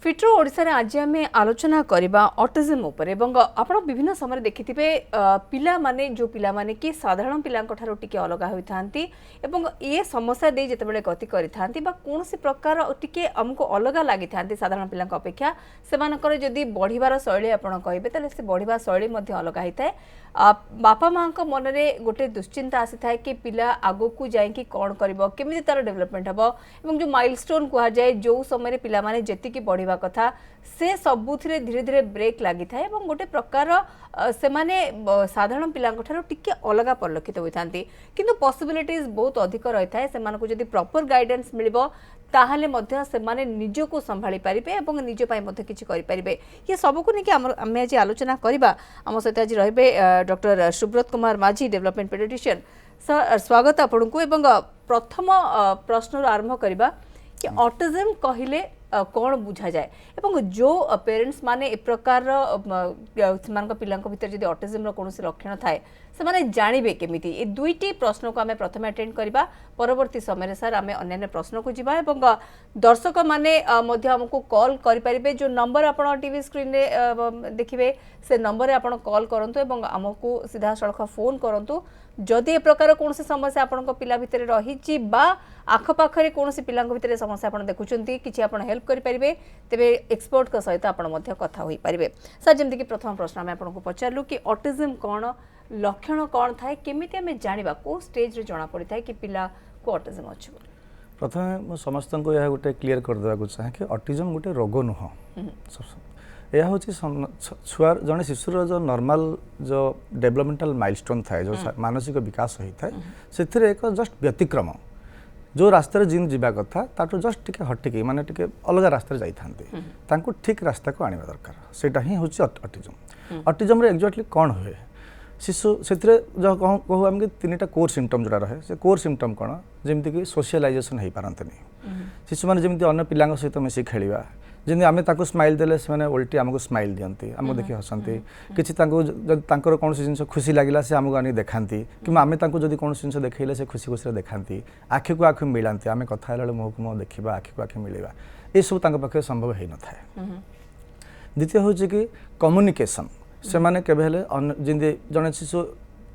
फिट्रो ओडिशा रे आज आम आलोचना करबा ऑटिज्म ऊपर एवं आपण विभिन्न समय देखिथिबे पिला माने जो पिला माने कि साधारण पिलांक ठारो टिके अलग होइथांती एवं ए समस्या दे जतेबेले गति करिथांती बा कोनोसी प्रकार टिके हमको अलग लागिथांती साधारण पिलांक अपेक्षा सेमानकर जदी बढ़िबार शैली आपण कहबे तले से बढ़िबा शैली मध्ये अलग होइताय बापा माँ को मन में गोटे दुश्चिंता आसी था कि पिला आगो को जाए कि कौन करिबो केमिति तार डेवलपमेंट हबो एवं जो माइलस्टोन कहा जाए जो समय रे पिला माने जेतिकी बढ़िबा कथा से सबुथिरे धीरे धीरे ब्रेक लागि था एवं गोटे प्रकार से माने साधारण पिलांक ठारो टिके अलगा परिलक्षित होइथांती किंतु पॉसिबिलिटीज बहुत अधिक रही था से मानको जदी प्रॉपर गाइडेंस मिलिबो ताहले मध्य से माने निजो को संभाली पारिबे एवं निजो पाई मध्य किछि करि पारिबे ये सब को निके आमे आज आलोचना करिबा हम सहित आज रहबे डॉक्टर सुब्रत कुमार माझी डेवलपमेंट पेडिट्रिशियन सर स्वागत आपन को एवं प्रथम प्रश्न आरंभ करिबा कि ऑटिज्म कहिले कौन बुझा जाए एवं जो पेरेंट्स माने ए प्रकार मान पिलांक भीतर जदि ऑटिज्म रो कोनोसी लक्षण थाए से माने जानिबे केमिति ए दुईटी प्रश्न को आमे प्रथम अटेंड करिबा परवर्ती समय सर आमे अन्य प्रश्न को जिबा एवं दर्शक माने मध्य हमको कॉल करि परिबे जो नंबर आपण टीवी स्क्रीन रे देखिबे से नंबर रे आपण कॉल करंतु एवं हमको सीधा सड़क फोन करंतु जदि ए प्रकार कोनोसी समस्या आपन पिला भितर रही बा आखपाखरे कोनोसी पिलांक भितर समस्या आपन देखुचंती किछि आपन हेल्प करि परिबे तेबे एक्सपर्ट का सहित आपन मध्य कथा होई परिबे सर जेमति कि प्रथम प्रश्न हम आपन को पचारलु कि ऑटिज्म कोन लक्षण कोन थाए केमिति हमें जानिबा को स्टेज रे जाना पड़ि थाए कि पिला को ऑटिज्म अछि प्रथम समस्त को यह गोटे क्लियर कर देबा को चाहे कि ऑटिज्म गोटे रोग नुह यह हूँ छुआ जड़े शिशुर जो नॉर्मल जो डेवलपमेंटल माइलस्टोन थाए जो मानसिक विकास होता है से एक जस्ट व्यतिक्रम जो रास्तार जिन जीवा कथा ताठू जस्ट टिके हटिकी माने टिके अलग रास्ता जाइथांते ठीक रास्ता को आनिबा दरकार सेटा ही होची ऑटिज्म ऑटिज्म रे एक्जेक्टली कौन हुए शिशु से जो कहू आम तीन कोर सिम्पटम जोड़ा रहे से कोर सिम्पटम कौन जमीक कि सोशलाइजेसन हो पारते शिशु मैंने जमी अन्य पिला सहित मिसिक खेलिया जमी आम स्माइल देले से उल्टी आमको स्माइल दिखती आमको देखिए हसती किसी कौन जिन खुशी लगे से आमको आनी देखाती कि आम जब कौन जिन देखले से खुशी खुशी देखाती आखि को आखि मिलांती आम कथा मुँह को मुँह देखा आखि को आखि मिलवा ये सब पाखे संभव हो न था द्वितीय हूँ कि कम्युनिकेशन से माने केबेले जिंदे जने शिशु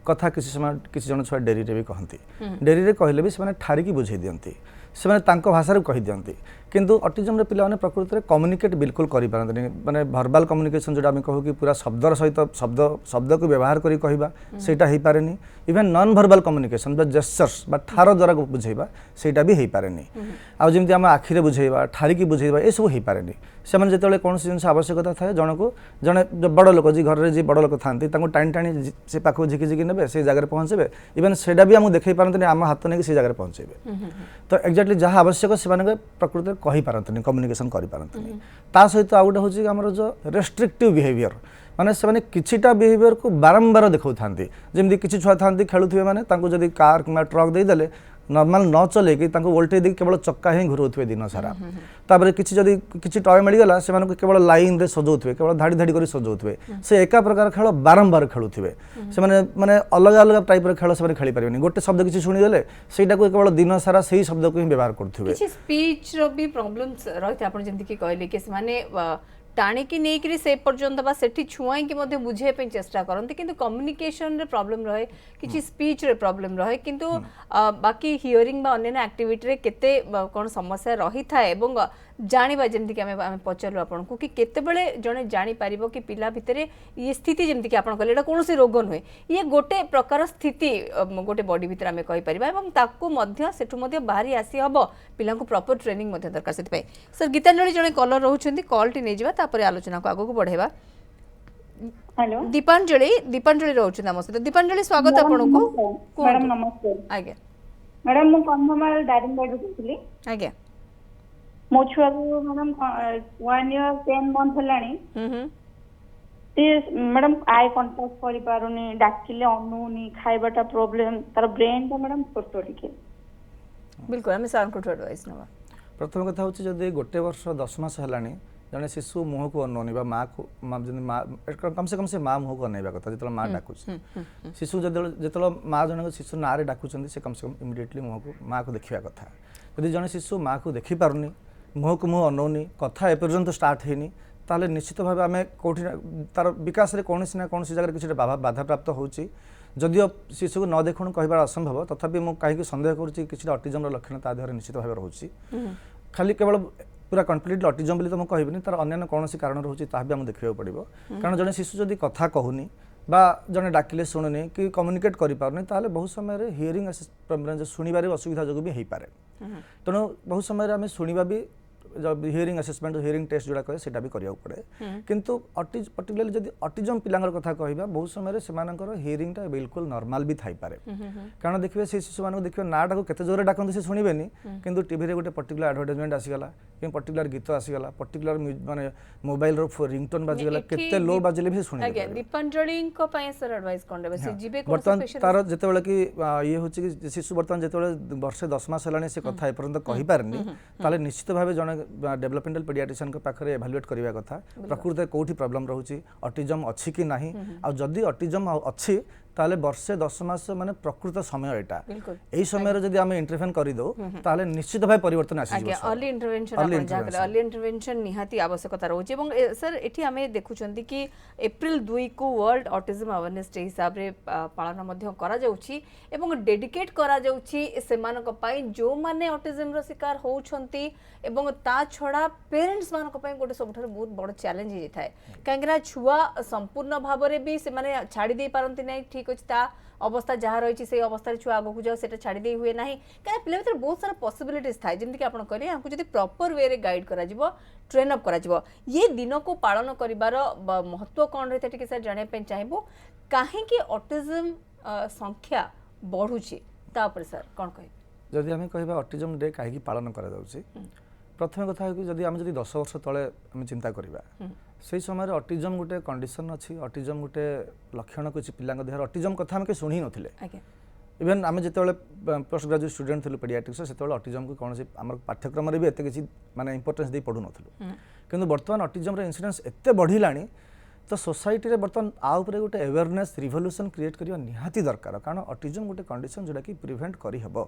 कथा किसी समय किसी जन छुआ डेरी रे भी कहती डेरी रे कहले भी से ठारिकी बुझे दियंती से भाषा कही दियंती किंतु ऑटिज्म रे पिला प्रकृति में कम्युनिकेट बिल्कुल करि पारंतनी माने वर्बल कम्युनिकेशन जोटा आम कहू कि पूरा शब्दर सहित शब्द को व्यवहार करी कहबा सेटा हेई पारेनी इवन नॉन वर्बल कम्युनिकेशन बा जेस्चर्स बा ठार द्वारा बुझेबा सेटा भी हेई पारेनी आ जेमति आम आखिरे बुझेबा ठारिकी बुझेबा ए सब हेई पारेनी से माने जेतेले कोन जिनस आवश्यकता थाए जने बड़ लोक जी घर जी बड़ लोक थांती तांको टाणी टाणी से पाखो झिकी झिकी नेबे से जगह पहुँचे इवन सेटा भी आम देखै पारंतनी आम हाथ नहीं से जगह पहुँचे तो एक्जेक्टली जहाँ आवश्यक से प्रकृति कहि पारंतनी कम्युनिकेशन करि पारंतनी ता सहित आ गोटे होची हमर जो रेस्ट्रिक्टिव बिहेवियर माने से किछिटा बिहेवियर को बारंबार देखौ थांती जेमि किछि छुआ थांती खेलुथिबे माने तांको जदी कार किंबा ट्रक दे देले नॉर्मल न चले कि उल्टे दी केवल चक्का ही घुरोथे दिन सारा तापर किसी टॉय मिलगला से केवल लाइन रे सजाउथे केवल धाड़ी धाड़ी कर सजाउथे से एका प्रकार खेल बारंबार खेलुथे से माने अलग अलग टाइप खेल से खेली पारे गोटे शब्द किसी शुणीदेले सेटा को केवल दिन सारा से शब्द को ही व्यवहार करथुवे स्पीच रो भी प्रॉब्लम्स रहते आपण जेंति कि कहले कि माने टाणिकी नहीं से पर्यंत बा सेठी छुआई कि मध्य बुझे पे चेष्टा करते किंतु कम्युनिकेशन रे प्रॉब्लम रहे किछि स्पीच रे प्रॉब्लम रहे किंतु बाकी हियरिंग बा अन्य एक्टिविटी रे केते कोन समस्या रही था एवं जानिबा जेमति कि आमे पचरलु आपन को कि केते बेले जने जानि पारिबो कि पिला भितरे ये स्थिति जेमति कि आपन कहले एटा कोनोसी रोग नहे ये गोटे प्रकार स्थिति गोटे बॉडी भितर आमे कहि परिबा एवं ताकू मध्य सेठु मध्य बाहरी आसी हबो पिला को प्रॉपर ट्रेनिंग मध्य दरकार सेति पय सर गीतांजलि जने कॉलर रहउछन्ती कॉल टी नै जिबा तापरे आलोचना को आगो को बढ़ेबा हेलो दीपांजलि रहउछन्ती हमर सहित दीपांजलि स्वागत आपन को मैडम नमस्ते आज्ञा मैडम मु कंधमाल दारिंगबाड़ी कहली आज्ञा मो छुआ को मैडम 1 ईयर 10 मंथ हलानी मैडम आई कांटेक्ट करि पारुनी डाकिले अनुनी खाइबाटा प्रॉब्लम तार ब्रेन ता मैडम छोटो टिके बिल्कुल हम सार को एडवाइस नबा प्रथम कथा होची जदी गोटे वर्ष 10 मास हलानी जने शिशु मुह को अनोनी बा माँ को कम से माँ मुह को अनैबा कथा जतल माँ डाकू शिशु जतल माँ जन शिशु नारे डाकुचंदी से कम इमिडिएटली मुह को माँ को देखिबा कथा यदि जने शिशु माँ को देखि पारुनी मुह को मुह अनौनी कथा एपर्यंत स्टार्ट होनी ताले निश्चित भाव आम कौटी तार विकास में कौन ना कौन जगह किसी बाधा प्राप्त होची जदिओ शिशु को न देखुण कहबार असंभव तथापि मुझे कहीं सन्देह करुँची किसी ऑटिज्म लक्षण ता देहर निश्चित भाव रोचे खाली केवल पूरा कम्प्लीटली ऑटिज्म बोली तो मुझे कहबी तार अन्य कौन कारण रोचे ता भी आम देखा पड़ो कारण जड़े शिशु जदि कथा कहूनी बा जड़े डाकिले शुणुनी कि कम्युनिकेट करें ताले बहुत समय हियरिंग शुणवार असुविधा जो भी हो पाए तेणु बहुत समय आम शुणा भी हियरिंग असेसमेंट हियरिंग टेस्ट जोड़ा कहे सेटा भी करिया पड़े किंतु पर्टिकुलरली जदि ऑटिज्म पिलांगर कथा कहबा बहुत समय से हियरिंग टा बिल्कुल नॉर्मल भी थाई पारे कारण देखिए से शिशु मान देखिए नाटा को केते जोरे डाकंत से सुनिबेनी किंतु टीवी रे गोटे पर्टिकुलर एडवर्टाइजमेंट आसीगला कि पर्टिकुलर गीत आसीगला पर्टिकुलर माने मोबाइल रो रिंगटोन बाजीगला केते लो बाजिले भी सुनि अगेन दीपांजलि को पय सर एडवाइस कोन देबे से जीबे को बर्तन तार जेते बेले कि ये होची कि शिशु बर्तन जेते बेले वर्ष 10 मास हलानी से कथा एपर्यंत कहि पारनी ताले निश्चित भाबे जने डेवलपमेंटल पेडियाट्रिशियन के पाखरे इवैल्यूएट करबा कथा प्रकृति कोठी प्रॉब्लम रहउची ऑटिज्म अछि कि नाही आ जदी ऑटिज्म अछि ताले वर्षे 10 मास माने प्रकृत समय एटा एही समय रे जदी हम इंटरवेन करि दो ताले निश्चित भाई परिवर्तन आसी जिवो अर्ली इंटरवेंशन आपण जाकले अर्ली इंटरवेंशन निहाती आवश्यकता रहउची एवं सर एठी हमें देखुचंती कि अप्रैल 2 को वर्ल्ड ऑटिज्म अवेयरनेस डे हिसाब रे पालन मध्य करा जाउची एवं डेडिकेट करा जाउची सेमानक पई जो माने ऑटिज्म रो शिकार होउछंती एवं ता छडा पेरेंट्स मानक पई गोटे सबठार बहुत बड़ चैलेंज हे थाए कांगरा छुआ संपूर्ण भाव रे भी से माने छाडी दे पारंती नै ठीक अछि ता अवस्था जहाँ रही से अवस्था छुआ आगू जाओ से छाड़ी दे हुए ना क्या पिला भर बहुत सारा पॉसिबिलिटीज थाए जमी कि आप कहले हमको जब प्रॉपर वे रे गाइड करा जिवो ट्रेन अप करा जिवो ये दिन को पालन करिवार महत्व कौन रही है सर जाने पे चाहिए कहीं ऑटिज्म संख्या बढ़ुची तापर सर कौन कह जदि आम कह ऑटिज्म डे कहीं पालन करा प्रथम कथा है कि जदि आम 10 वर्ष तले आम चिंता करवा से समय ऑटिज्म गोटे कंडीशन अच्छी ऑटिज्म गोटे लक्षण किसी पिला देहर ऑटिज्म कथा आम शुणी नथिले इवेन आम जिते पोस्ट ग्रेजुएट स्टूडेंट थी पेडियाट्रिक्स से ऑटिज्म को कौन आम पाठ्यक्रम भी एत किसी माने इंपोर्टेंस दे पढ़ु नथिलु किंतु वर्तमान ऑटिज्म रे इंसिडेंस एते बढ़िलानी तो सोसाइटी रे बर्तन आ उपरे गोटे अवेयरनेस रिवोल्यूशन क्रिएट करवा निहाती दरकार कारण ऑटिज्म गोटे कंडीशन जोटा कि प्रिवेंट करि हबो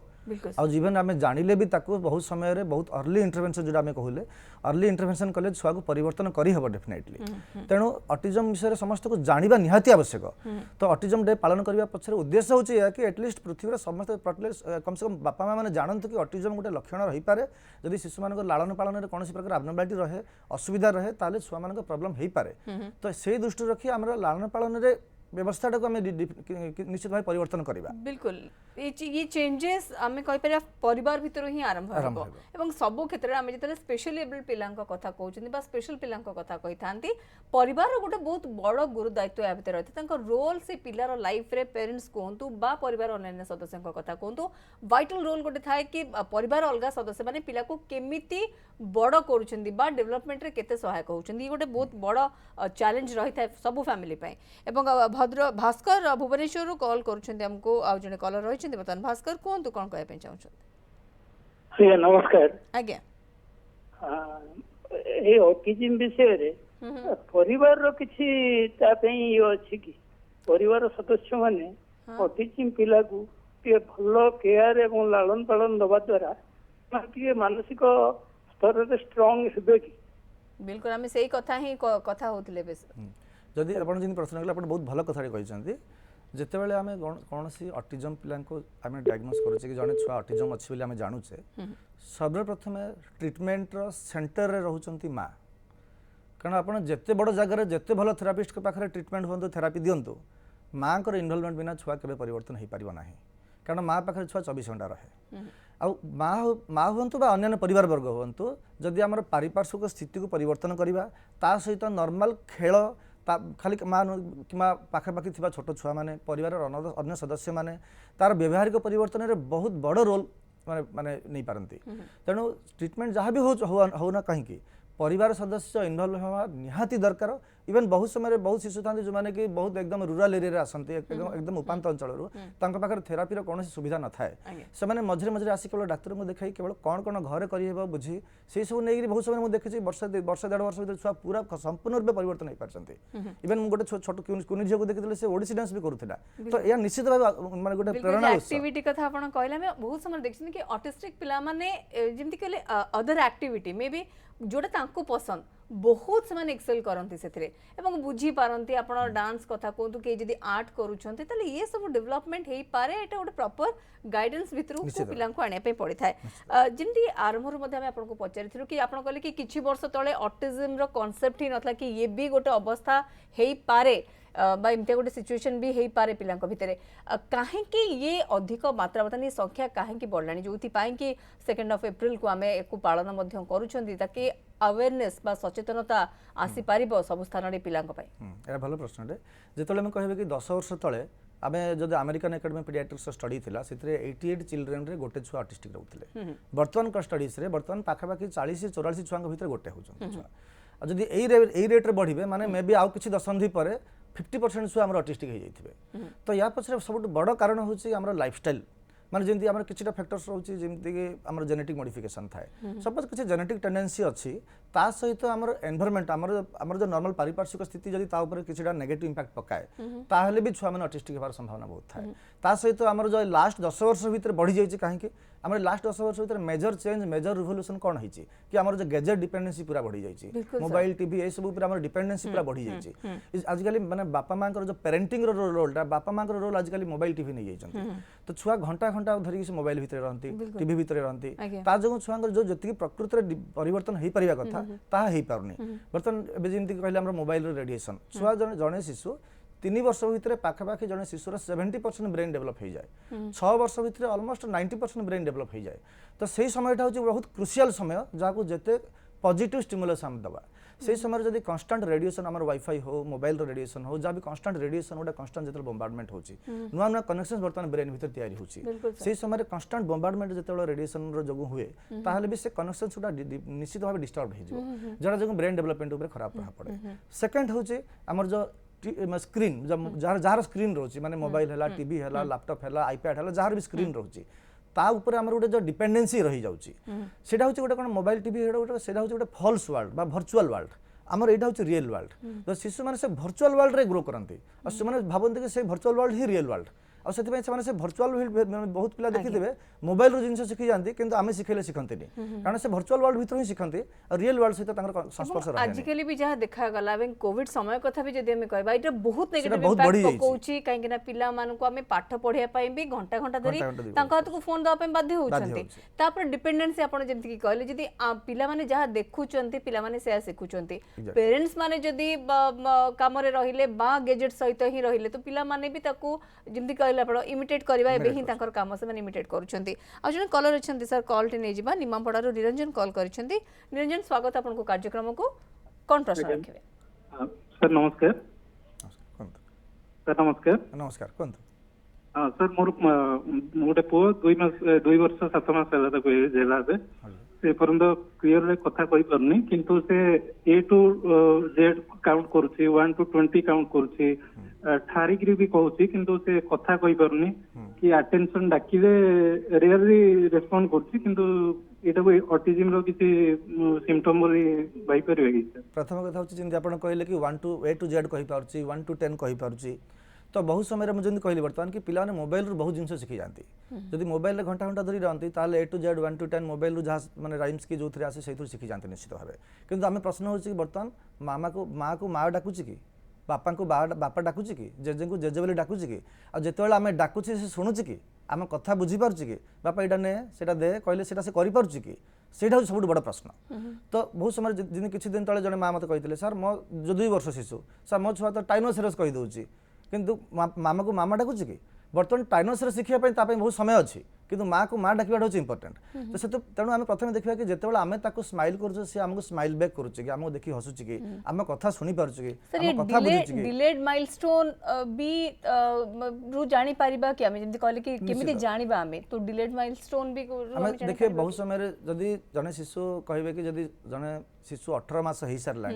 आ जीवन आमे जानिले भी ताको बहुत समय रे बहुत अर्ली इंटरवेंशन जोटा आमे कहले अर्ली इंटरवेंशन कले छुआ को परिवर्तन करि हबो डेफिनेटली तेणु ऑटिज्म विषय रे समस्त को जानिबा निहाती आवश्यक तो ऑटिज्म डे पालन करबा पछरे उद्देश्य होची या कि एटलीस्ट पृथ्वी रे समस्त कम से कम बापा मां माने जानत कि ऑटिज्म गोटे लक्षण रही पारे यदि शिशु मान को लालन पालन रे कोनोसी प्रकार एब्नॉर्मलिटी रहे असुविधा रहे ताले छुआ मान को प्रॉब्लम हेई पारे तो से दृष्टि रखी आम लालन पालन रे व्यवस्था को निश्चित भाव परिवर्तन करबा बिल्कुल ये चेंजेस आमे कहि परिया परिवार भितर ही आरंभ हो एवं सब क्षेत्र में आमे जतले स्पेशली एबल पिलांक कथा कहउछनी बा स्पेशल पिलांक कथा कहि थांती परिवार रो गोटे बहुत बड़ गुरु दायित्व या भितर रहते तांको रोल से पिलार लाइफ रे पेरेंट्स कोंतु बा परिवार अन्य सदस्यक कथा कोंतु वाइटल रोल गोटे थाए कि परिवार अलगा सदस्य माने पिला को केमिति बड़ करूछंदी बा डेवलपमेंट रे केते सहायक होउछंदी ये गोटे बहुत बड़ चैलेंज रही थाए सब फैमिली पय एवं भद्र भास्कर भुवनेश्वर कॉल करूछंदी हमको आ जने कॉलर रहिछंदी बतन भास्कर कोंतु कोन कहय पे चाहछन आज्ञा नमस्कार आज्ञा ए ऑटिज्म विषय रे परिवार रो किछि ता पई यो अछि कि परिवार सदस्य माने ऑटिज्म पिला को के भलो केयर एवं लालन पालन दबा द्वारा के मानसिक स्तर रे स्ट्रांग हेबे कि बिल्कुल हमें सही कथा ही कथा होतले बेस जदि आपण जिन प्रश्न कले आपण बहुत भलो कथाडी कहिसंती जेते बेले आमे कोनोसी ऑटिज्म पिला को आमे डायग्नोस करूचे कि जने छुआ ऑटिज्म अछि बोली आमे जानुचे सर्वप्रथम ट्रीटमेंट रो सेंटर रे रहउचंती मां कारण आपण जेते बड़ जगह रे जेते भलो थेरापिस्ट के पाखरे ट्रीटमेंट होंतु थेरापी दियंतु मां को इन्वॉल्वमेंट बिना छुआ केबे परिवर्तन हेई परिबो नाही कारण मां पाखरे छुआ 24 घंटा रहे आ माँ हूँ बा अन्य परिवार वर्ग हूँ जदि आम पारिपार्श्विक स्थिति को परिवर्तन करवा ता सहित नॉर्मल खेल खाली माँ कि पाखापाखि थी छोट छुआ मैंने परिवार अन्य सदस्य मैंने तार व्यवहारिक परिवर्तन में बहुत बड़ रोल माने नहीं पारती तेणु ट्रीटमेंट जहाँ भी होना कहीं परिवार सदस्य इनवल्व होगा निहाती दरकार इवन बहुत समय बहुत शिशु था जो मैंने कि बहुत एकदम रूराल एरिया आसती एकदम उपात अंचल पाखे थेरापीर कौन सुविधा न थाए से मझे मझे आसी केवल डाक्तर को देखा केवल कौन कौन घरे कर बुझी से सब नहीं बहुत समय मुझे देखी वर्ष 1.5 वर्ष छुआ पूरा संपूर्ण रूप परिवर्तन हो पार्टी इवन मुझे गोटे छोट कुनी झील को देखी से ओडिसी डांस भी करूला तो यह निश्चित भाव माने गोटे प्रेरणा एक्टिविटी कथा आपण कहले मैं बहुत समय देखछन कि ऑटिस्टिक पिला माने जेमति कहले अदर एक्टिविटी मे बी जोटा तांको पसंद बहुत से एक्सेल करती से एवं बुझी पारती आपण डांस कथा कहतु कि जदि आर्ट करूछन्ते तले ये सब डेवलपमेंट हे पारे एटा गोटे प्रॉपर गाइडेंस भितरु पिला को आने पे पड़ी थाए जेमति आरंभर मध्ये हम आपन को पचारिथिलु कि आपण कहले कि किछि वर्ष तळे ऑटिज्म रो कांसेप्ट ही नथला कि ये भी गोटे अवस्था हे पारे बा एमती गोटे सिचुएशन भी हो पारे पिला भितर कहीं ये अधिक मात्रा बर्तमान संख्या कहीं बढ़लानी जो कि 2 एप्रिल को आम एक पालन करुँचे अवेयरनेस बा सचेतनता आसी पारिबो सब स्थान पिला भल प्रश्न जिते मुझे कहे कि 10 वर्ष तले आम जब अमेरिकन एकेडमी पीडियाट्रिक्स स्टडी था से 88 चिल्ड्रेन रे गोटे छुआ ऑटिस्टिक रोते बर्तमान स्टडीज बर्तमान पाखापाखि 40-44 छुआ भर गोटे होती छुआ जदि यही रेट्रे बढ़े माने मे बी आउ किसी दशंधि पर 50% छुआ आम ऑटिस्टिक हो जाइए तो या पछरे सब बड़ कारण हूँ लाइफस्टाइल माने जमी आम किसी फैक्टर्स रोचे जमीक आम जेनेटिक मॉडिफिकेशन थाए सपोज किसी जेनेटिक टेंडेंसी अच्छी ता सहित आम एनवायरनमेंट आम जो नॉर्मल पारिपार्श्विक स्थिति जदि ता ऊपर किसी नेगेटिव इंपैक्ट पकाए ताहले भी छुआ मैंने ऑटिस्टिक होवार संभावना बहुत थाए ता सहित आम जो लास्ट 10 वर्ष भीतर बढ़ी जाइए कहीं आम लास्ट 10 वर्ष भीतर मेजर चेंज मेजर रिवोल्यूशन कौन होती कि आम जो गैजेट डिपेंडेंसी पूरा बढ़ी जाइए मोबाइल टीवी ये सब आम डिपेंडेंसी पूरा बढ़ी जाइए आजिकल माने बापा माँ जो पेरेंटिंग रोलटा बापा माँ रोल आजिकल मोबाइल टीवी नहीं जाइए तो छुआ घंटा घंटा धरिक मोबाइल भितर रहती टीवी भितर रहती ता जो छुआ जो जी प्रकृति परिवर्तन हो पारिबा कथा ताहा हो पारुनी बर्तमान जमी कहले मोबाइल रेडिएशन छुआ जड़े शिशु 3 वर्ष भितर पाखापाखि जड़े शिशुर 70% ब्रेन डेभलप हो जाए 6 वर्ष भितर ऑलमोस्ट 90% ब्रेन डेभलप हो जाए तो सही समय बहुत क्रुशियल समय जहाँ जिते पॉजिटिव स्टिमुलस आम दबा से समय जब कन्स्टाट रेडिएशन आम वाईफाई हो मोबाइल रेडिएशन हो जहाँ भी कन्स्टाट रेडिएशन गोटे कन्स्टाट जो बोम्बार्डमेंट हो नुआ नुआ कनेक्शन बर्तमान ब्रेन भीतर तैयारी होती समय कन्स्टाट बोम्बार्डमेंट जो रेडिएशन जो हुए ताहले भी से कनेक्शन गुड़ा निश्चित भाव डिस्टर्ब हो जरा जो ब्रेन डेवलपमेंट खराब प्रभाव पड़े सेकेंड हूँ आमर जो स्क्रीन जार स्क्रीन रोचे माने मोबाइल है टीवी है लैपटॉप है आईपैड है जार भी स्क्रीन रोचे ता ऊपर आमर गोटे जो डिपेंडेंसी रही जाउची सेटा होची गोटे कोन मोबाइल टीवी गोटे सेटा होची गोटे फॉल्स वर्ल्ड बा वर्चुअल वर्ल्ड आमर एटा होची रियल वर्ल्ड तो शिशु माने से वर्चुअल वर्ल्ड रे ग्रो करंती और से माने भाबंती कि से वर्चुअल वर्ल्ड ही रियल वर्ल्ड और से भर्चुआल बहुत पिला देखिथे मोबाइल जिन शिखी जाती किंतु आम शिखेले शिखती कारण से भर्चुआल वर्ल्ड भीतर ही शिखती और रियल वर्ल्ड सहित संस्पर्श आजिकली भी जहाँ देखा गला कोविड समय कथा भी जदि हमें कहबा एटा बहुत नेगेटिव इंपैक्ट पकोची काहे ना पिला मानन को हमें पाठ पढिया पई भी घंटा घंटा धरी तांका हाथ को फोन दवा पे बाध्य होचंती तापर डिपेंडेंसी आपण जेंति की कहले जदि पिला माने जहाँ देखुचंती पिला माने से शिखुचंती पेरेंट्स माने जदि काम रे रहिले बा गैजेट सहित ही रहिले तो पिला माने भी ताकू जेंति इमिटेट करवा एबे ही तांकर काम से इमिटेट करूछंती आ जने कॉलर अछंती सर कॉल टे नै जिबा निमामपड़ारो निरंजन कॉल करिछंती निरंजन स्वागत आपन को कार्यक्रम को कोन प्रश्न रखिबे सर नमस्कार सर नमस्कार नमस्कार कोन हां सर मोर मोटे पो 2 वर्ष 7 मास होला त कोइ जेला बे से परंत क्लियर कथा कहि परनी किंतु से ए टू जेड काउंट करूची 1 टू 20 काउंट करूची ठारिक भी कहूची किंतु से कथा कहि परनी कि अटेंशन डाकिले रेयरली रेस्पोंड करची किंतु एटा को ऑटिज्म रो किसी सिम्पटम बोली भाई परबे कि प्रथम कथा होची जिंदे आपण कहले कि 1 टू ए टू जेड कहि पारची 1 टू 10 कहि पारची तो बहुत समय मुझे कहली बर्तमान कि पिला मोबाइल बहुत जिन शिखी जाती जब मोबाइल घंटा घंटा धरी रहती ताले ए टू जेड 1 टू 10 मोबाइल जहाँ मैंने राइम्स की जो थे आसे से शिखी जाती निश्चित भाव किंतु आम प्रश्न हो बर्तमान माँ को माँ डाकुची कि बापा को बापा डाकुची कि जेजे को जेजे बोली डाकुची कि आ जिते आम डाकुची से शुणुची कि आम कथा बुझीपारुची कि बापा यहाँ ने से दे कहले से करें कि सेटा हूँ सब बड़ प्रश्न तो बहुत समय जिन किसी दिन तले जड़े माँ मत कहते सर मो जो 2 वर्ष शिशु सर मो छुआ तो टाइनोसेरस कहीदे किंतु मामा को मामा डाकुची कि बर्तमान टाइनस शिखा बहुत समय अच्छी किंतु माँ को माँ डाकवा हूँ इंपोर्टेंट तो से तेणु आम प्रथम देखा कि जिते आम स्माइल कर स्माइल बैक करूँ देखिए हसुची कि आम कथा शुणी पार्छ सर कि ये कथा बुझुची कि डिलेड माइलस्टोन भी रु जानी पारिबा कि आमे जेमति कहले कि केमिति जानिबा आमे तो डिलेड माइलस्टोन भी आम देखिए बहुत समय जदि जड़े शिशु कहे कि जदि जड़े शिशु 18 मास हो सारा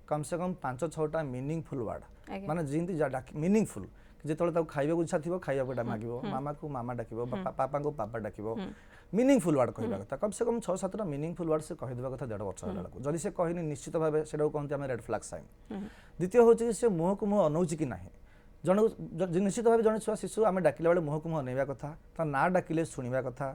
कम से कम 5-6टा मीनिंगफुल वर्ड माने जमी मीनिंगफुल जिते खाइबा इच्छा थी खाइबा मांग मामा को मामा डाक पापा को पापा डाक मीनिंगफुल वर्ड कहवा कथा कम से कम 6-7टा मीनिंगफुल वर्ड से कहीदेवा कथा 1.5 वर्ष है जदि से कहनी निश्चित भाव से कहते हैं रेड फ्लैग साइन द्वितीय हूँ से मुह को मुह अनौची कि ना जन निश्चित भाव जन छुआ शिशु आम डाकिला बेले मुह को मुह अनेवा कथा ता ना डाकिले शुणवा कथा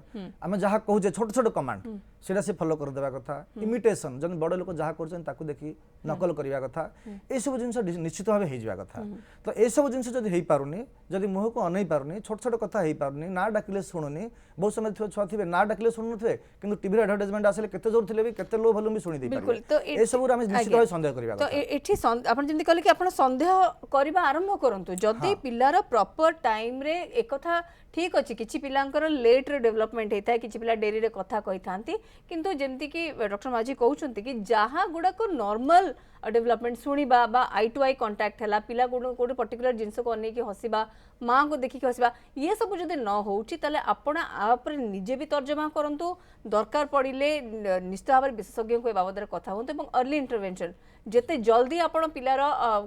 आम जहाँ कहूचे छोट छोट कमांड सेटा से फॉलो करदेवा कथा इमिटेशन जन बड़ लोक जहाँ कर देखी नकल करवा कथा ये सब जिन निश्चित भाव हो कथा तो ये सब जिन जब हो पारुनी जदि मुह को अनै पारुनी छोट छोट कथा हो पारुनी ना डाकिले शुणुनी बहुत समय छुआ थे ना डाकिले शुणु थे कि टीवी एडवर्टाइजमेंट आसे केते जोर थे भी केते लो भल्यूम भी शुणी बिल्कुल तो ये सब आम निश्चित भाव सन्देह करवा तो एठी आपण जेमति कहले कि आपण सन्देह करबा आरंभ करंतु जदि पिल्लार प्रॉपर टाइम रे एक कथा ठीक अच्छी किसी पिलांकर लेट रे डेवलपमेंट होता है किसी पिला डेरी रे कथा कही थांती किंतु जेमति कि डॉक्टर माझी कहउछंती कि जहाँ गुडा को नॉर्मल डेवलपमेंट शुणिबा बा आई टू आई कांटेक्ट हला पिला गोटे पर्टिकुलर जिनस को अनेक हसिबा माँ को देखिक हसिबा ये सब जदि न होउची ताले आपण आपरे निजे भी तर्जमा करंतु दरकार पड़िले निश्चित भाव विशेषज्ञ को बाबद कथा होंतु एवं अर्ली इंटरवेंशन जेते जल्दी आपण पिलार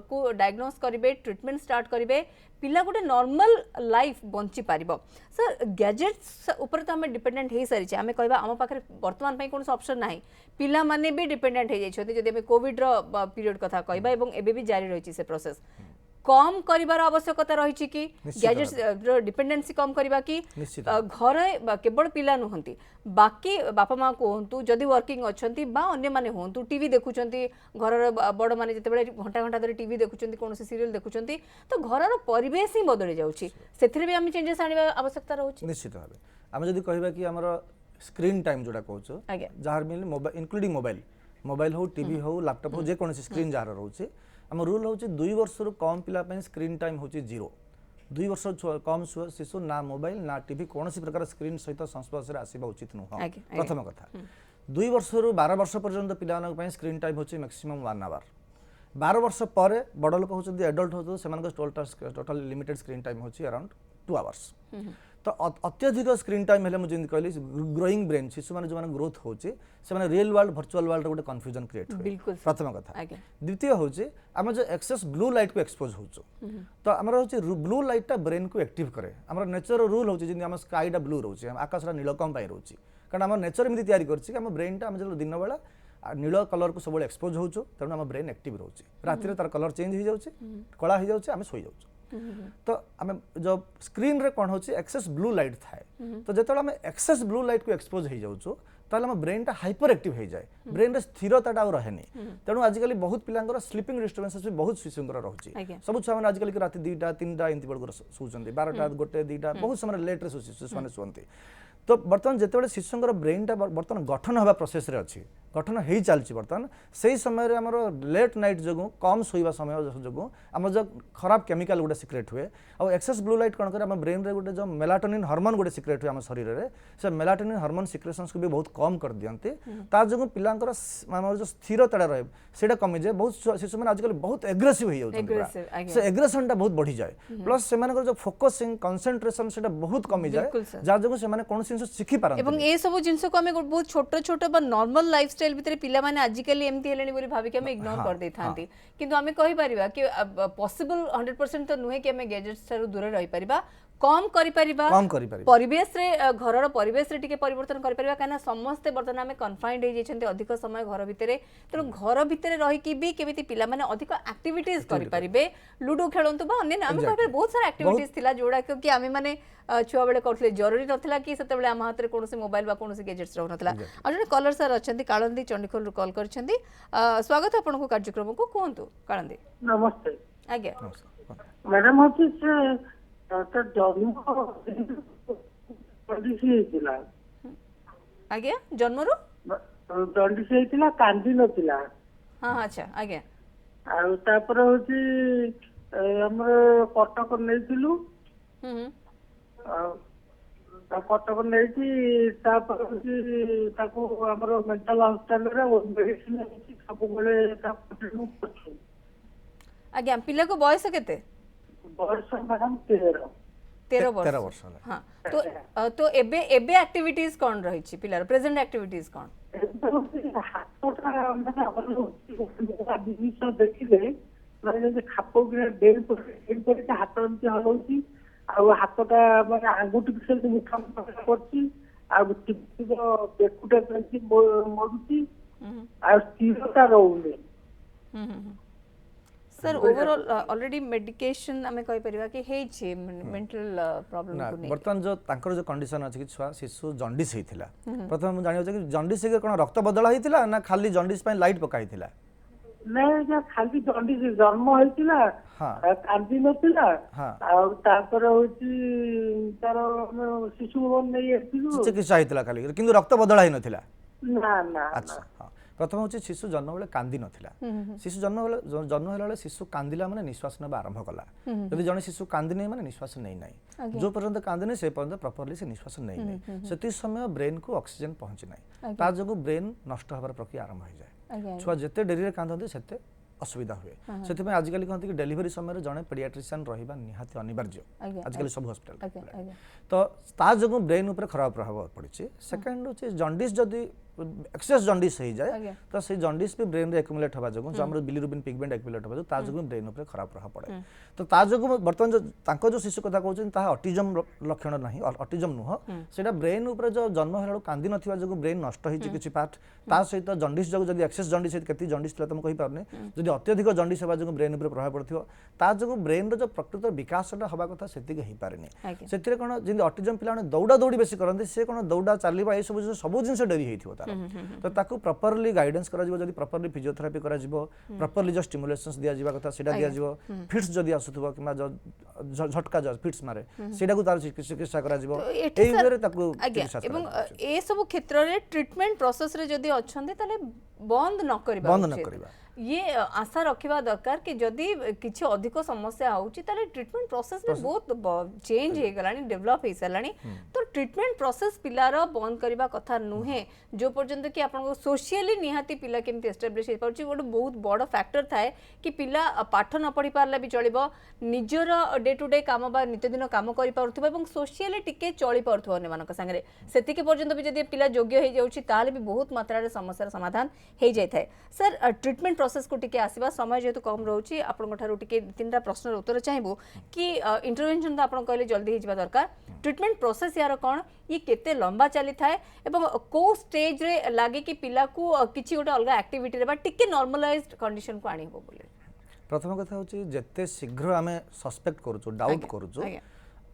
को डायग्नोस करिवे ट्रीटमेंट स्टार्ट करिवे पिला गोटे नॉर्मल लाइफ बंची पारिबो सर गैजेट्स ऊपर तो आम डिपेंडेंट हो सारी आम कहवा आम पाखे बर्तमान पे कौन ऑप्शन ना पिला माने भी डिपेंडेंट हो जाइछथि जदि आम कोविड रो पीरियड कथा कहबा एवं एबे भी जारी रही से प्रोसेस कम करिवार आवश्यकता रही कि गैजेट्स डिपेंडेंसी कम करबा कि घर केवल पिला नुहंती बाकी बापा माँ को हूँ जदि वर्किंग अच्छी बा अन्य माने हूँ टीवी देखुंती घर बड़ माने जिते घंटा घंटा धरी टीवी देखुंती कौन सीरियल देखुंती तो घर परिवेश ही बदली जाउछि सेथिरे भी आम चेंजेस आनिबा आवश्यकता रहउछि निश्चित भाव आम जदि कहबा कि हमर स्क्रीन टाइम जोड़ा कहूँ जार मिल मोबाइल इंक्लूडिंग मोबाइल हो टीवी हो लैपटॉप हो जे कौन स्क्रीन जार रोचे आम रूल हूँ 2 वर्ष कम पिला स्क्रीन टाइम हूँ 0 2 वर्ष कम शिशु ना मोबाइल ना टीवी कौन प्रकार स्क्रीन सहित संस्पर्श आसवा उचित नुह प्रथम कथा 2 वर्ष 12 वर्ष पर्यंत पिला स्क्रीन टाइम हूँ मैक्सिमम 1 आवर 12 वर्ष पर बड़ लोक होती एडल्ट होते से टोटाल लिमिटेड स्क्रीन टाइम हूँ अराउंड 2 आवर्स तो अत्यधिक स्क्रीन टाइम है मुझे कहली ग्रोइंग ब्रेन शिशु मैंने जो ग्रोथ होचे रियल वर्ल्ड वर्चुअल वर्ल्ड गोटे कन्फ्यूजन क्रिएट हुए प्रथम कथा द्वितीय हूँ आम जो एक्सेस ब्लू लाइट को एक्सपोज हो तो आमर हूँ ब्लू लाइटा ब्रेन को एक्टिव करे आम नेचर रूल हूँ जमी स्काईटा ब्लू रोचे आकाशटा नीलकम रोचे कारण आम नेचर एमती तैयारी कर ब्रेनटा आम जो दिन बेला नील कलर को सब एक्सपोज हो तेणु आम ब्रेन एक्टिव रोचे राति तार कलर चेंज हो जाए कला हो जाए आम शोई जाऊँ तो आम जो स्क्रीन रे कौन होची एक्सेस ब्लू लाइट थाए तो जो आम एक्सेस ब्लू लाइट को एक्सपोज हो जाऊँ ताले आम ब्रेन टा हाइपर एक्टिव हो जाए ब्रेन रे स्थिरता रहेनी तेणु आजिकल बहुत पिलांकर स्लीपिंग डिस्टर्बेंसेस भी बहुत शिशुंकर रोचे सब छुआ मैंने आजिकल राति 2टा 3टा एमती बेलू शुचंती 12टा 1 2टा बहुत समय लेट रे शिशु मैंने शुअंती तो बर्तमान जिते शिशुंकर ब्रेन टा बर्तमान गठन होगा प्रोसेस रे अच्छी गठन हो चलती बर्तमान से समय आम लेट नाइट जो कम शोवा समय जो आम जो खराब केमिकल गोटे सिक्रेट हुए और एक्सेस ब्लू लाइट कौन कर ब्रेन रे गोटे जो मेलाटोनिन हार्मोन गोटे सिक्रेट हुए आम शरीर में से मेलाटोनिन हार्मोन सिक्रेशंस को भी बहुत कम कर दियंती तार जो पिलांकर जो स्थिरता रहे से कमी जाए बहुत शिशु मैंने आजिकल बहुत एग्रेसिव हो जाए से एग्रेसन टा बहुत बढ़ी जाए प्लस से जो फोकसिंग कंसंट्रेशन से बहुत कमी जाए जार जो से कौन जिन शिखी पारंती एवं ए सब जिंस को हमें बहुत छोट छोट बा नॉर्मल लाइफस्टाइल भितर पिला माने आजिकली एमती हेलेनी बोली भाबी के हमें इग्नोर कर देथांती किंतु हमें कहि परिबा कि पॉसिबल 100% तो नुहे कि हमें गैजेट्स से दूर रही परिबा कम करि परिबा परिवेश रे घरर परिवेश रे टिके परिवर्तन करि परिबा काना समस्त बर्तन हमें कन्फाइंड हो जेछन्ते अधिक समय घर भितरे तो घर भितरे रही कि भी केमिति पिला माने अधिक एक्टिविटीज करि परिबे लूडो खेलंतु बा अन्य हमें कहबे बहुत सारा एक्टिविटीज थिला जोडा कि हमें माने छुआ बेले करथले जरूरी नथिला कि सेते बेले हम हाथ रे कोनोसी मोबाइल बा कोनोसी गैजेट्स रहउ नथिला आ जने कॉलर सर अछंती काळंदी चंडीखोल कॉल करछंती स्वागत आपन को कार्यक्रम को कोहंतु काळंदी नमस्ते आज्ञा मैडम होती से तो जन्म आज्ञा जन्मरू जंडिस होइतिला कांदी नथिला हां अच्छा आज्ञा आ तापर होची हमर कटक नेइतिलु କଟକ ନେଇକି ତାପରେ ହଉଛି ତାକୁ ଆମର ମେଣ୍ଟାଲ ହସ୍ପିଟାଲରେ ମେଡିସିନ ନେଇକି ସବୁବେଳେ ତା କଣ୍ଟିନ୍ୟୁ କରୁଛୁ। ଆଜ୍ଞା ପିଲାକୁ ବୟସ କେତେ? ବୟସ ମ୍ୟାଡାମ 13। 13 ବର୍ଷ। 13 ବର୍ଷ ହେଲା। हाँ तो एबे एबे एक्टिविटीज कौन रही छी पिलार प्रेजेंट एक्टिविटीज कौन? ହାତଟା ମାନେ ଆମର ଜିନିଷ ଦେଖିଲେ ମାନେ ଯେମିତି ଖାପ ଡେରି କରିକି ହାତ ଏମିତି ହଲଉଛି ଆଉ ହାତଟା ମାନେ ଆଙ୍ଗୁଠି ସେମିତି ମୁଠା ମୁଠା କରୁଛି ଆଉ ବେକୁଟା ସେମିତି ମୋଡୁଛି ଆଉ ସ୍ଥିରତା ରହୁନି। सर ओवरऑल ऑलरेडी मेडिकेशन हमें कहि परिबा कि हे छी मेंटल प्रॉब्लम ना को नहीं बर्तमान जो तांकर जो कंडीशन अछि कि छुआ शिशु जॉन्डिस हेतिला प्रथम हम जानियो कि जॉन्डिस के कोन रक्त बदला हेतिला ना खाली जॉन्डिस पय लाइट पकाइतिला? ନାଇଁ ଖାଲି ଜଣ୍ଡିସ ଜନ୍ମ ହେଇଥିଲା କାନ୍ଦି ନଥିଲା ଆଉ ତାପରେ ହଉଛି ତାର ଶିଶୁ ଭବନ ନେଇ ଆସିଥିଲୁ ଚିକିତ୍ସା ହେଇଥିଲା ଖାଲି କିନ୍ତୁ रक्त बदला हेइ नथिला? ନା ନା अच्छा हां प्रथम हूँ शिशु जन्म बेले कांदी नथिला शिशु जन्म बेले शिशु कांदिला माने निश्वास नेबा आरंभ कला यदि जने शिशु कांदी नै माने निश्वास नै नै जो पर्यंत कांदी नै से पर्यंत प्रॉपर्ली से निश्वास नै नै सेति समय ब्रेन को ऑक्सीजन पहुंची नै ता जगु ब्रेन नष्ट होबार प्रक्रिया आरंभ हो जाय छुआ जते डेरी रे कांदते सेते असुविधा हुए सेति में आजकल कहते कि डेलीवरी समय जड़े पेडियाट्रिशियन रहिबा निहाती अनिवार्य आजकल सब हॉस्पिटल तो ता जगु ब्रेन ऊपर खराब प्रभाव पड़े। सेकंड होचे जॉन्डिस जदी एक्सेस जॉन्डिस हो जाए तो से जॉन्डिस भी ब्रेन रे एक्युमुलेट होबा जगु जो हमर बिलिरुबिन पिगमेंट एक्युमुलेट होबा ता जगु ब्रेन ऊपर खराब प्रभाव पड़े। तो ता जगु वर्तमान जो तांको जो शिशु कथा कहउछन ता ऑटिज्म लक्षण नाही ऑटिज्म नुह सेटा ब्रेन ऊपर जो जन्म हेलाडो कांदी नथिबा जगु ब्रेन नष्ट होई किछि पार्ट ता सहित जॉन्डिस जगु जदी एक्सेस जॉन्डिस केति जॉन्डिस तम कहि पारने जदी अत्यधिक जॉन्डिस होबा जगु ब्रेन ऊपर प्रभाव पड़थिबो ता जगु ब्रेन रो जो प्रकृत विकासटा होबा कथा सेति के हि पारेनी सेतिरे कोन जिंद ऑटिज्म पिलाने दौड़ा दौड़ी बेसी करंती से कोन दौड़ा चालिबा ए सब जिंस डेरी हेथिबो तार तो ताकू प्रॉपर्ली गाइडेंस करा जिवो जदी प्रॉपर्ली फिजियोथेरेपी करा जिवो प्रॉपर्ली जो स्टिमुलेशंस दिया जिबा कथा सेटा दिया जिवो फिट्स जदी आसुथबो किमा जो झटका जो फिट्स मारे सेटा को तार चिकित्सा करा जिवो एई बेरे ताकू चिकित्सा एवं ए सब क्षेत्र रे ट्रीटमेंट प्रोसेस रे जदी अछंदे ताले बंद न करबा ये आशा रखिबा दरकार कि जदि किछि अधिक समस्या होउची ताले ट्रीटमेंट प्रोसेस में बहुत चेंज हे गलानी डेवलप हे सलानी तो ट्रीटमेंट प्रोसेस पिलार बंद करबा कथा नुहे जो पर्यंत कि आपन सोशली निहाती पिला केमति एस्टैब्लिश हे परची गोटे बहुत बड़ फैक्टर थाए कि पिला पाठ न पढ़ी पारला भी चलिबो निजर डे टू डे काम बा नित्यदिन काम करि पारथबो एवं सोशली टिके चली पारथबो ने मानक संगे सेति के पर्यंत भी जदि पिला योग्य हे जाउची ताले भी बहुत मात्रा रे समस्या समाधान हे जाय थाए। सर ट्रीटमेंट प्रोसेस को टिके आसीबा समय जेतु कम रहउची आपन ठारू टिके तीनटा प्रश्न उत्तर चाहबो कि इंटरवेंशन तो आपन कहले जल्दी हिजबा दरकार ट्रीटमेंट प्रोसेस यार कोन ये केते लंबा चली थाए एवं को स्टेज रे लागे कि पिला को किछि गोटे अलग एक्टिविटी रे बा टिके नॉर्मलाइज्ड कंडीशन को आनी हो बोले। प्रथम कथा होची जत्ते शीघ्र आमे सस्पेक्ट करूचो डाउट करूचो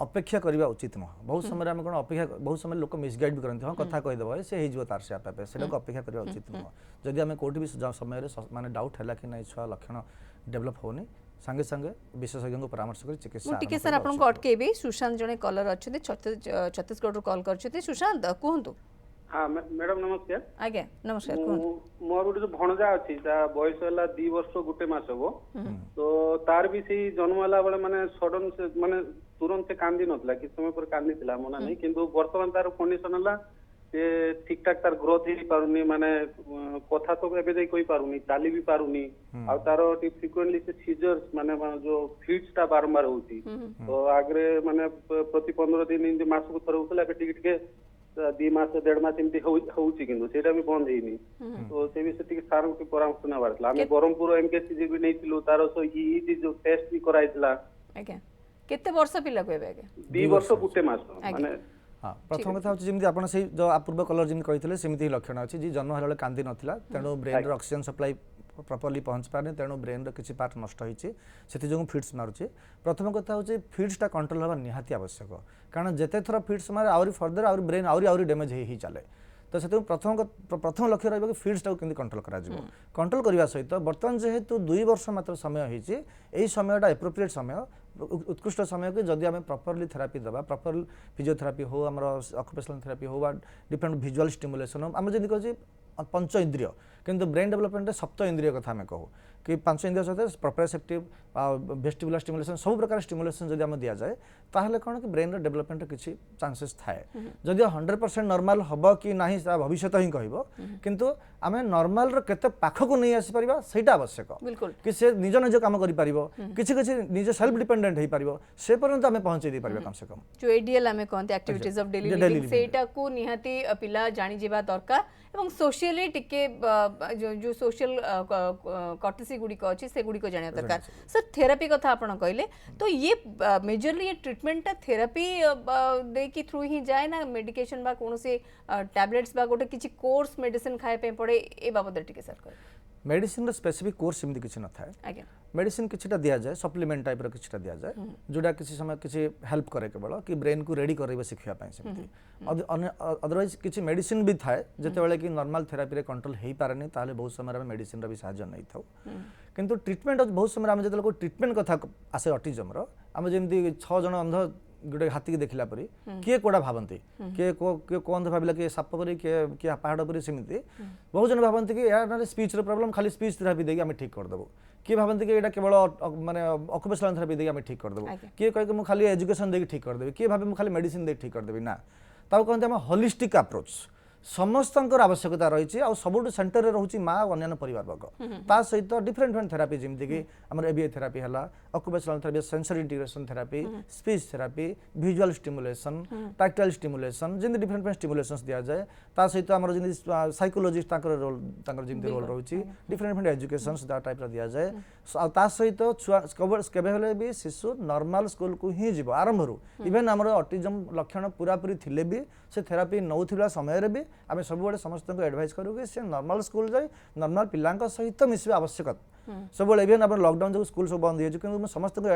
अपेक्षा करबा उचित न बहुत समय आम कोन अपेक्षा बहुत समय लोक मिसगाइड भी करते हाँ कथा कहि देबो से हे जिवो तार से आपे सेटा को अपेक्षा करबा उचित न जदि आम कोठी भी समय रे माने डाउट हला कि नै छुआ लक्षण डेवलप होनी संगे संगे विशेषज्ञ को परामर्श कर चिकित्सा टिके सर आपन को अटकेबी सुशांत जने कॉलर अछि छत्तीसगढ़ रो कॉल करछथि सुशांत कहंतु। हाँ मैडम नमस्कार। आज्ञा नमस्कार मोर गोटे जो भणजा अछि ता बयस हला 2 वर्ष गुटे मास हो तो तार भी से जन्म हला बेले माने सडन से माने तुरंत से कांदी नथला कि समय पर कांदी थिला मना नहीं किंतु वर्तमान तार कंडीशन हला से ठीक ठाक तार ग्रोथ ही पारुनी माने कथा तो एबे दे कोई पारुनी चाली भी पारुनी आ तार फ्रिक्वेंटली से सीजर्स माने जो फिट्स ता बारंबार होती तो आगरे माने प्रति 15 दिन इन मास को थर होतला के टिक टिके 2 मास 1.5 मास इमती होउची किंतु सेटा भी बंद हेनी तो से भी से सार के परामर्श ना बारला हमें बरमपुर एमकेसीजी भी नैतिलु तार सो ई जो टेस्ट भी कराइतला आज्ञा केते वर्ष पिला को एबे 2 वर्ष गुटे मास माने हाँ प्रथम कथा होची जेमति आपण से जो पूर्व कलर जिन कहितले सेमिति लक्षण अछि जी जन्म हला कांदी नथिला तेनो ब्रेन रो ऑक्सीजन सप्लाई प्रॉपर्ली पहुंच पाने तेणु ब्रेन रो किछि पार्ट नष्ट होइछि सेति जो फिट्स मारुछि। प्रथम कथा होछि फिट्स टा कंट्रोल हवा निहाती आवश्यक कारण जेते थरा फिट्स मारे आउरी फर्दर आउरी ब्रेन आउरी डैमेज ही चले तो से प्रथम लक्ष्य रहा कि फिट्स टाक कंट्रोल करा कंट्रोल करने सहित बर्तमान जेहेतु 2 वर्ष मात्र समय होती समयटा एप्रोप्रिएट समय उत्कृष्ट समय कि जदि आम प्रॉपर्ली थेरापी दबा प्रॉपर फिजियोथेरापी हो आम ऑक्युपेशनल थेरापी हो डिफरेंट विजुअल स्टिमुलेशन आम जमी कहे पंच इंद्रिय किंतु ब्रेन डेवलपमेंट सप्त इंद्रिय कथा आम कहू कि 5 इंद्रिय सहित प्रोप्रियोसेप्टिव वेस्टिबुलर स्टिमुलेशन सब प्रकार स्टिमुलेशन जदि आम दि जाए ताहले कौन कि ब्रेन डेवलपमेंट किसी चांसेस थाए जदि 100% नॉर्मल हबो कि नाही भविष्य ही कहबो किंतु आमे नॉर्मल रो केते पाखको नहीं आसी परिबा सेटा आवश्यक बिल्कुल कि से निज निज काम करि परिबो किछि किछि निज सेल्फ डिपेंडेंट हे परिबो से पर्यंत आमे पहुंचे दी परिबा कम से कम जो एडीएल आमे कहते एक्टिविटीज ऑफ डेली लिविंग सेटा को निहाती पिला जानि जेबा दरकार एवं सोशली टिके जो सोशल कर्टेसी गुडी को अछि से गुडी को जानिया दरकार सर थेरेपी कथा आपण कहले तो ये मेजरली ये ट्रीटमेंट थेरेपी दे की थ्रू ही जाए ना मेडिकेशन बा कोन से टैबलेट्स बा गोटे किछि कोर्स मेडिसिन खाए पे पड़े ए बाबद टिके सर कह मेडिसिन रो स्पेसिफिक कोर्स सिमती किछि न थाए आज्ञा मेडिसिन किछिटा दिया जाए सप्लीमेंट टाइप रो किछिटा दिया जाए जोडा किछि समय किछि हेल्प करे केवल कि ब्रेन को रेडी करबे सिखिया पय सिमती अदरवाइज किछि मेडिसिन भी थाए जते बेले कि नॉर्मल थेरेपी रे कंट्रोल हेई पारेनी ताले बहुत समय मेडिसिन रो भी सहायता नै थाउ किंतु ट्रीटमेंट बहुत समय हम जते ट्रीटमेंट कथा आसे ऑटिज्म रो हम जेमती 6 जण अंध गोटे हाथी की देखला परी किए कोड़ा भावंती किए को अंध भाबिला कि साप परी किए पहाड़ परी सेमिति बहुत जन भावंती कि यार स्पीच रो प्रॉब्लम खाली स्पीच थेरेपी देके हम ठीक कर देबो किए भावंती कि एटा केवल माने ऑक्युपेशनल थेरेपी देके हम ठीक कर देबो किए कहे कि मु खाली एजुकेशन देके ठीक कर देबी किए भाबे मु खाली मेडिसिन देके ठीक कर देबी ना ताऊ कहते हम होलिस्टिक अप्रोच समस्तंकर आवश्यकता रही आ सबुठ सेंटर रे रहउची माँ और अन्य परिवार वर्ग ता सहित डिफरेंट डिफरेंट थेरापी जेमति कि हमर एबीए थेरापी हला occupational therapy sensory integration therapy speech therapy visual stimulation tactile stimulation जेमति डिफरेंट डिफरेंट स्टिमुलेशंस दिया जाए ता सहित हमर जेमति साइकोलॉजिस्ट ताकर रोल ताकर जेमति रोल रहउची डिफरेंट डिफरेंट एजुकेशंस दा टाइप रा दिया जाए ता सहित छुआ केबे हले भी शिशु नॉर्मल स्कूल को ही जीव आरंभ रु इवन हमर ऑटिज्म लक्षण पूरा पूरी थिले भी से थेरापी नौथिला समय रे भी आमे सब बड़े समस्त को एडवाइस करू कि से नॉर्मल स्कूल जाय नॉर्मल पिलांक सहित मिसबे आवश्यक सब बड़े इवन अपन लॉकडाउन जो स्कूल सब बंद हो कि समस्त को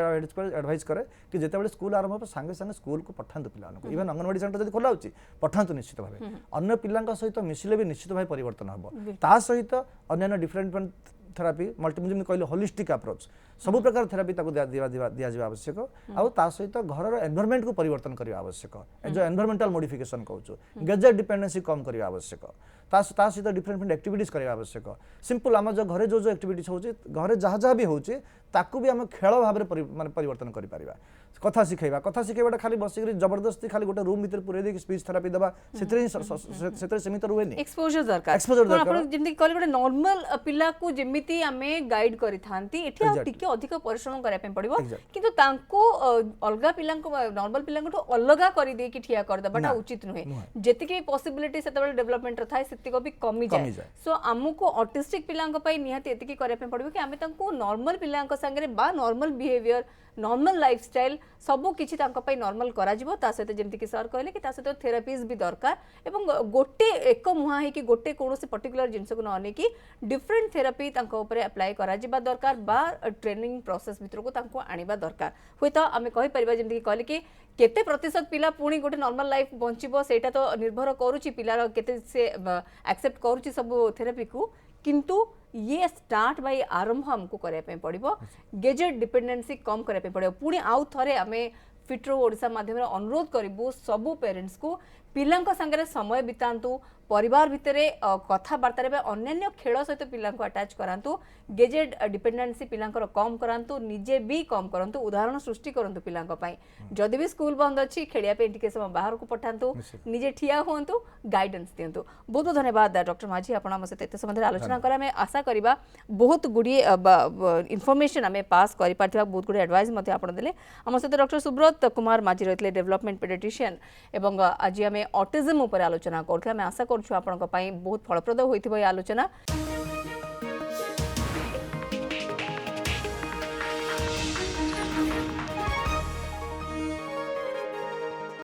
एडवाइस करे कि जेते बड़े स्कूल आरंभ हो संगे संगे स्कूल को पठांतु पिलान को इवन अंगनवाड़ी सेंटर जदी खोला होची पठांतु निश्चित भाबे अन्य पिलांक सहित मिसले भी निश्चित भाबे परिवर्तन हबो ता सहित अन्य डिफरेंट थेरापी मल्टीपल कहले होलिस्टिक अप्रोच सब प्रकार थेरापी ताको दिया जा आवश्यक आ ता सहित घर एनवायरनमेंट को परिवर्तन करबा आवश्यक जो एनवायरमेंटल मॉडिफिकेशन कहउछु गैजेट डिपेंडेंसी कम करबा आवश्यक ता सहित डिफरेंट एक्टिविटीज करबा आवश्यक सिंपल हम जो घरे जो एक्टिविटीज होची घरे जहाँ भी होची ताकू भी हम खेल भाव माने परिवर्तन करि परिबा कथा शिखेबा खाली बसिक जबरदस्ती खाली गोटे रूम भीतर पुरे दे स्पीच थेरापी दबा सेतरे सीमित रुहेनी एक्सपोजर दरकार आपण जेमति कहले गोटे नॉर्मल पिला को जेमिति हमें गाइड करि थांती एठी आ टिके अधिक परिश्रम करै पे पड़िबो किंतु तांको अलगा पिला को नॉर्मल पिला को अलगा करि दे कि ठिया कर दबाटा उचित नुहे जेति के पॉसिबिलिटी सेतबेले डेवलपमेंट थाए सेति को भी कमी जाय सो हमको ऑटिस्टिक पिला को पई निहाती एति की करै पे पड़िबो कि हमें तांको नॉर्मल पिला को संगे बा नॉर्मल बिहेवियर नॉर्मल लाइफस्टाइल सबु किछि तांको पई नॉर्मल करा जिवो ता सहित जेमति कि सर कहले कि ता सहित थेरापीज भी दरकार एवं गोटे एक मुहा है कि गोटे कोनोसी पर्टिकुलर जिंस को नने कि डिफरेंट थेरापी तांको ऊपर अप्लाई करा जिबा दरकार बा ट्रेनिंग प्रोसेस भीतर को तांको आनिबा दरकार होय त हमें कहि परिबा जेमति कि कहले कि केते प्रतिशत पिला पुणी गोटे नॉर्मल लाइफ बंचिबो सेटा तो निर्भर करूची पिलार केते से एक्सेप्ट करूची सब थेरापी को किंतु ये स्टार्ट बाय आरंभ हमको करे पे पड़िबो गैजेट डिपेंडेंसी कम करे पे पड़िबो पुणी आउ थरे हमें फिट्रो ओडिसा माध्यम रे अनुरोध करिबो सब पेरेंट्स को पिलांक संगे समय बितांतु परिवार भितरे कथा बार्ता रे अन्य खेल सहित पिलांक अटैच करांतु गैजेट डिपेंडेंसी पिलांकर कम करांतु निजे भी कम करंतु उदाहरण सृष्टि करंतु पिलांक पई जदि भी स्कूल बंद अछि खेलिया पे टिके समय बाहर को पठांतु निजे ठिया होंतु गाइडेंस दियंतु बहुत बहुत धन्यवाद डॉक्टर माझी आपण हम सहित संबंध आलोचना करा मैं आशा करिबा बहुत गुडी इंफॉर्मेशन हमें पास करि पारथिबा बहुत गुडी एडवाइस मते आपण देले हम सहित डॉक्टर सुब्रत कुमार माझी रहतले डेवलपमेंट पेडिट्रिशियन एवं आज हमें ऑटिज्म ऊपर आलोचना करथला मैं आशा करछु आपनक पई बहुत फलप्रद होइथिबो ए आलोचना।